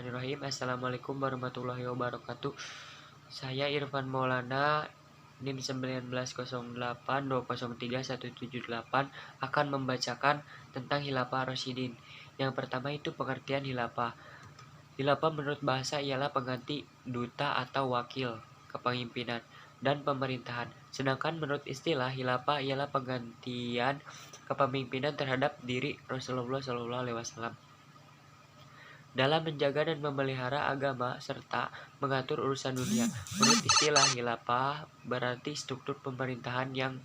Bismillahirrahmanirrahim. Assalamualaikum warahmatullahi wabarakatuh. Saya Irfan Maulana, NIM 1908203178 akan membacakan tentang Khilafah Rasyidin. Yang pertama itu pengertian Khilafah. Khilafah menurut bahasa ialah pengganti duta atau wakil kepemimpinan dan pemerintahan. Sedangkan menurut istilah Khilafah ialah penggantian kepemimpinan terhadap diri Rasulullah SAW dalam menjaga dan memelihara agama serta mengatur urusan dunia. Menurut istilah Khilafah berarti struktur pemerintahan yang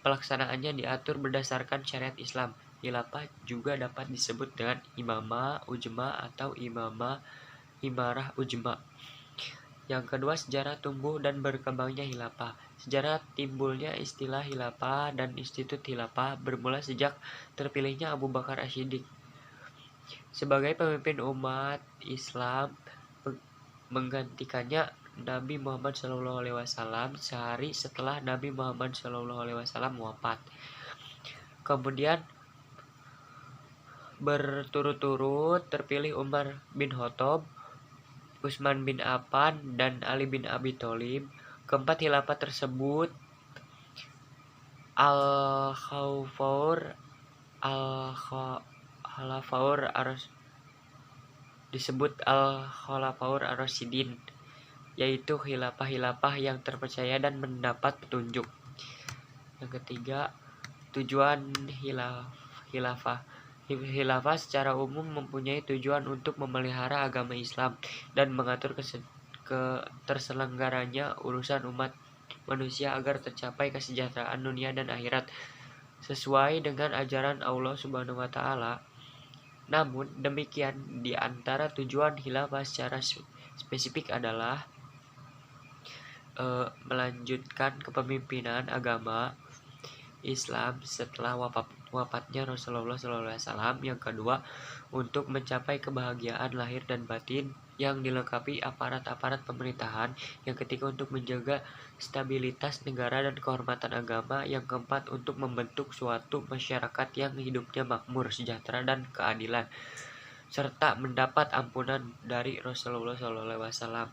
pelaksanaannya diatur berdasarkan syariat Islam. Khilafah juga dapat disebut dengan imamah ujma atau imarah ujma. Yang kedua, sejarah tumbuh dan berkembangnya Khilafah. Sejarah timbulnya istilah Khilafah dan institut Khilafah bermula sejak terpilihnya Abu Bakar As-Siddiq sebagai pemimpin umat Islam, menggantikannya Nabi Muhammad SAW sehari setelah Nabi Muhammad SAW wafat. Kemudian berturut-turut terpilih Umar bin Khattab, Utsman bin Affan, dan Ali bin Abi Thalib. Keempat khilafah tersebut disebut Al-Khulafaur Ar-Rasyidin, yaitu khilafah-khilafah yang terpercaya dan mendapat petunjuk. Yang ketiga, tujuan khilafah. Khilafah secara umum mempunyai tujuan untuk memelihara agama Islam dan mengatur terselenggaranya urusan umat manusia agar tercapai kesejahteraan dunia dan akhirat sesuai dengan ajaran Allah Subhanahu wa taala. Namun demikian, di antara tujuan khilafah secara spesifik adalah melanjutkan kepemimpinan agama Islam setelah wafatnya Rasulullah SAW. Yang kedua, untuk mencapai kebahagiaan lahir dan batin yang dilengkapi aparat-aparat pemerintahan. Yang ketiga, untuk menjaga stabilitas negara dan kehormatan agama. Yang keempat, untuk membentuk suatu masyarakat yang hidupnya makmur, sejahtera, dan keadilan, serta mendapat ampunan dari Rasulullah SAW.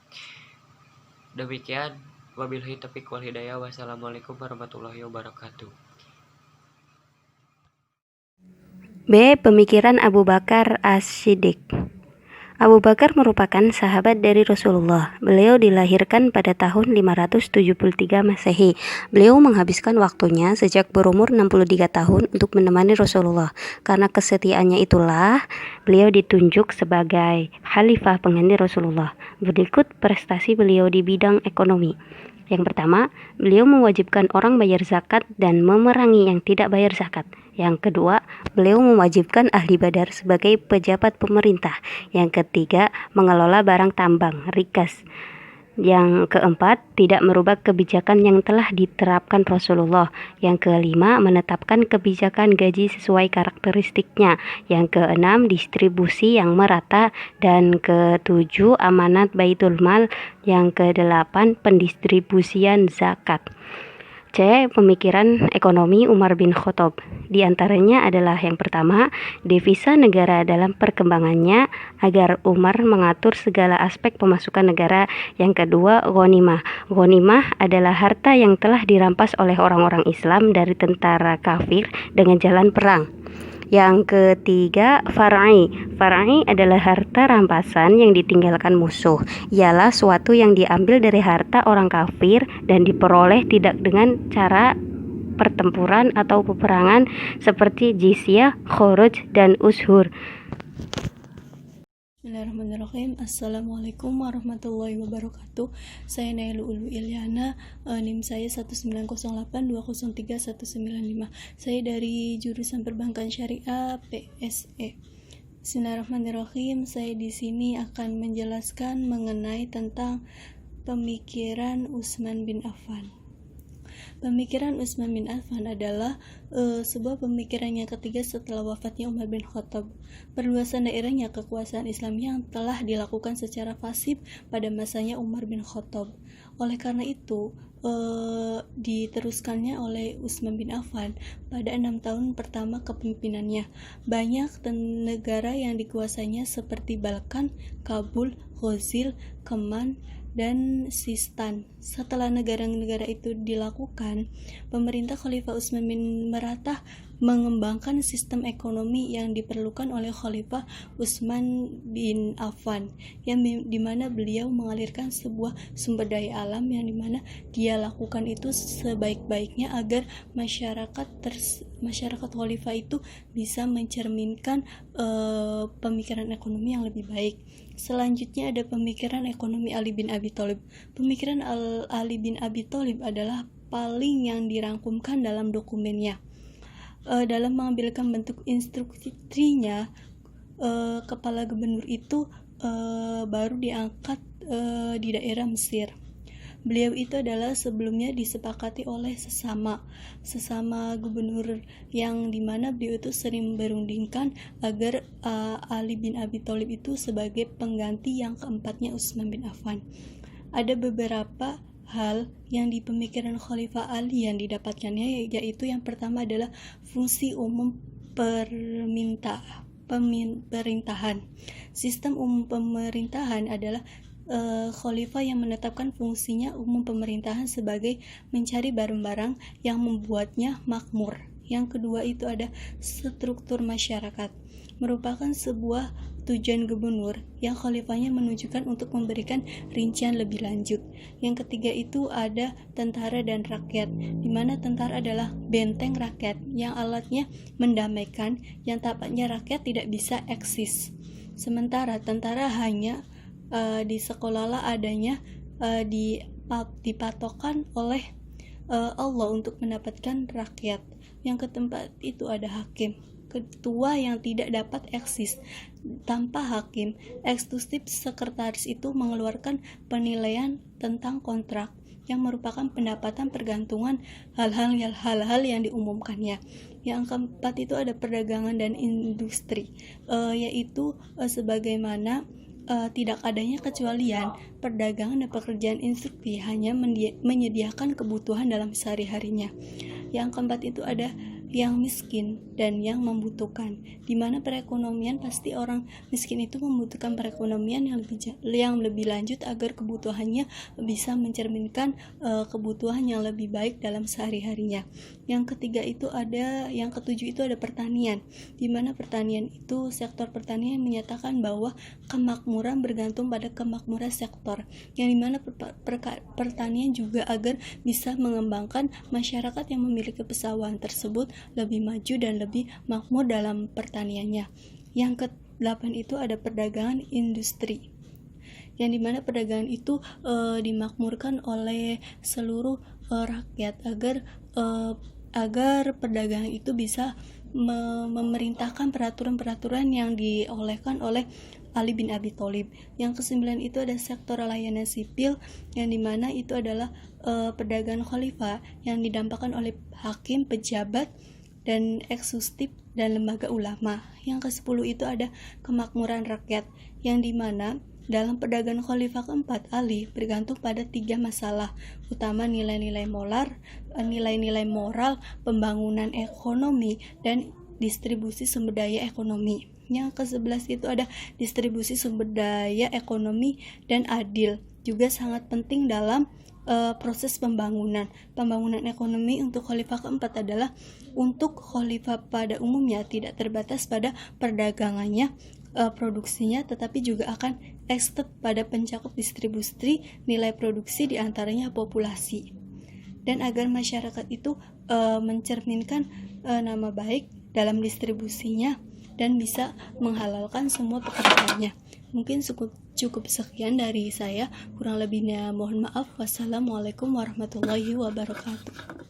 Demikian, wabillahi taufiq wal hidayah. Wassalamualaikum warahmatullahi wabarakatuh. B. Pemikiran Abu Bakar As-Siddiq. Abu Bakar merupakan sahabat dari Rasulullah. Beliau dilahirkan pada tahun 573 Masehi. Beliau menghabiskan waktunya sejak berumur 63 tahun untuk menemani Rasulullah. Karena kesetiaannya itulah beliau ditunjuk sebagai khalifah pengganti Rasulullah. Berikut prestasi beliau di bidang ekonomi. Yang pertama, beliau mewajibkan orang bayar zakat dan memerangi yang tidak bayar zakat. Yang kedua, beliau mewajibkan ahli badar sebagai pejabat pemerintah. Yang ketiga, mengelola barang tambang, rikas. Yang keempat, tidak merubah kebijakan yang telah diterapkan Rasulullah. Yang kelima, menetapkan kebijakan gaji sesuai karakteristiknya. Yang keenam, distribusi yang merata. Dan ketujuh, amanat Baitul Mal. Yang kedelapan, pendistribusian zakat. C. Pemikiran ekonomi Umar bin Khattab. Di antaranya adalah yang pertama, devisa negara dalam perkembangannya agar Umar mengatur segala aspek pemasukan negara. Yang kedua, ghanimah. Ghanimah adalah harta yang telah dirampas oleh orang-orang Islam dari tentara kafir dengan jalan perang. Yang ketiga, far'i. Far'i adalah harta rampasan yang ditinggalkan musuh. Ialah suatu yang diambil dari harta orang kafir dan diperoleh tidak dengan cara pertempuran atau peperangan seperti jizyah, khuruj, dan ushur. Bismillahirrahmanirrahim. Assalamualaikum warahmatullahi wabarakatuh. Saya Nailu Ulu Ilyana, NIM saya 19082031195. Saya dari jurusan Perbankan Syariah PSE. Bismillahirrahmanirrahim. Saya di sini akan menjelaskan mengenai tentang pemikiran Utsman bin Affan. Pemikiran Utsman bin Affan adalah sebuah pemikiran yang ketiga setelah wafatnya Umar bin Khattab. Perluasan daerahnya kekuasaan Islam yang telah dilakukan secara pasif pada masanya Umar bin Khattab. Oleh karena itu, diteruskannya oleh Utsman bin Affan pada 6 tahun pertama kepemimpinannya. Banyak negara yang dikuasainya seperti Balkan, Kabul, Ghazil, Keman, dan Sistan. Setelah negara-negara itu dilakukan, pemerintah Khalifah Utsman bin Maratah mengembangkan sistem ekonomi yang diperlukan oleh Khalifah Utsman bin Affan, yang dimana beliau mengalirkan sebuah sumber daya alam yang dimana dia lakukan itu sebaik-baiknya agar masyarakat Khalifah itu bisa mencerminkan pemikiran ekonomi yang lebih baik. Selanjutnya ada pemikiran ekonomi Ali bin Abi Thalib. Pemikiran Ali bin Abi Thalib adalah paling yang dirangkumkan dalam dokumennya. Dalam mengambilkan bentuk instruksinya, kepala gubernur itu baru diangkat di daerah Mesir. Beliau itu adalah sebelumnya disepakati oleh sesama gubernur, yang dimana beliau itu sering berundingkan agar Ali bin Abi Thalib itu sebagai pengganti yang keempatnya Utsman bin Affan. Ada beberapa hal yang di pemikiran Khalifah Ali yang didapatkannya, yaitu yang pertama adalah fungsi umum pemerintahan. Sistem umum pemerintahan adalah khalifah yang menetapkan fungsinya umum pemerintahan sebagai mencari barang-barang yang membuatnya makmur. Yang kedua itu ada struktur masyarakat, merupakan sebuah tujuan gubernur yang khalifahnya menunjukkan untuk memberikan rincian lebih lanjut. Yang ketiga itu ada tentara dan rakyat, di mana tentara adalah benteng rakyat yang alatnya mendamaikan, yang tampaknya rakyat tidak bisa eksis. Sementara tentara hanya di sekolah adanya dipatokan oleh Allah untuk mendapatkan rakyat. Yang keempat itu ada hakim, ketua yang tidak dapat eksis tanpa hakim. Eksekutif sekretaris itu mengeluarkan penilaian tentang kontrak yang merupakan pendapatan pergantungan hal-hal yang diumumkannya. Yang keempat itu ada perdagangan dan industri, yaitu sebagaimana tidak adanya kecualian, perdagangan dan pekerjaan instruksi hanya menyediakan kebutuhan dalam sehari-harinya. Yang keempat itu ada yang miskin dan yang membutuhkan, di mana perekonomian pasti orang miskin itu membutuhkan perekonomian yang lebih lanjut agar kebutuhannya bisa mencerminkan kebutuhan yang lebih baik dalam sehari-harinya. Yang ketujuh itu ada pertanian, di mana pertanian itu sektor pertanian menyatakan bahwa kemakmuran bergantung pada kemakmuran sektor, yang dimana pertanian juga agar bisa mengembangkan masyarakat yang memiliki pesawahan tersebut lebih maju dan lebih makmur dalam pertaniannya. Yang ke-8 itu ada perdagangan industri, yang dimana perdagangan itu dimakmurkan oleh seluruh rakyat agar perdagangan itu bisa memerintahkan peraturan-peraturan yang diolehkan oleh Ali bin Abi Thalib. Yang ke-9 itu ada sektor layanan sipil, yang dimana itu adalah perdagangan khalifah yang didampakkan oleh hakim, pejabat, dan eksekutif dan lembaga ulama. Yang ke-10 itu ada kemakmuran rakyat, yang dimana dalam perdagangan khalifah keempat Ali bergantung pada 3 masalah utama: nilai-nilai moral, pembangunan ekonomi, dan distribusi sumber daya ekonomi. Yang ke-11 itu ada distribusi sumber daya ekonomi dan adil, juga sangat penting dalam proses pembangunan ekonomi. Untuk khalifah keempat adalah untuk khalifah pada umumnya tidak terbatas pada perdagangannya, produksinya, tetapi juga akan ekstend pada pencakup distribusi nilai produksi diantaranya populasi, dan agar masyarakat itu mencerminkan nama baik dalam distribusinya dan bisa menghalalkan semua pekerjaannya. Mungkin cukup sekian dari saya, kurang lebihnya mohon maaf. Wassalamualaikum warahmatullahi wabarakatuh.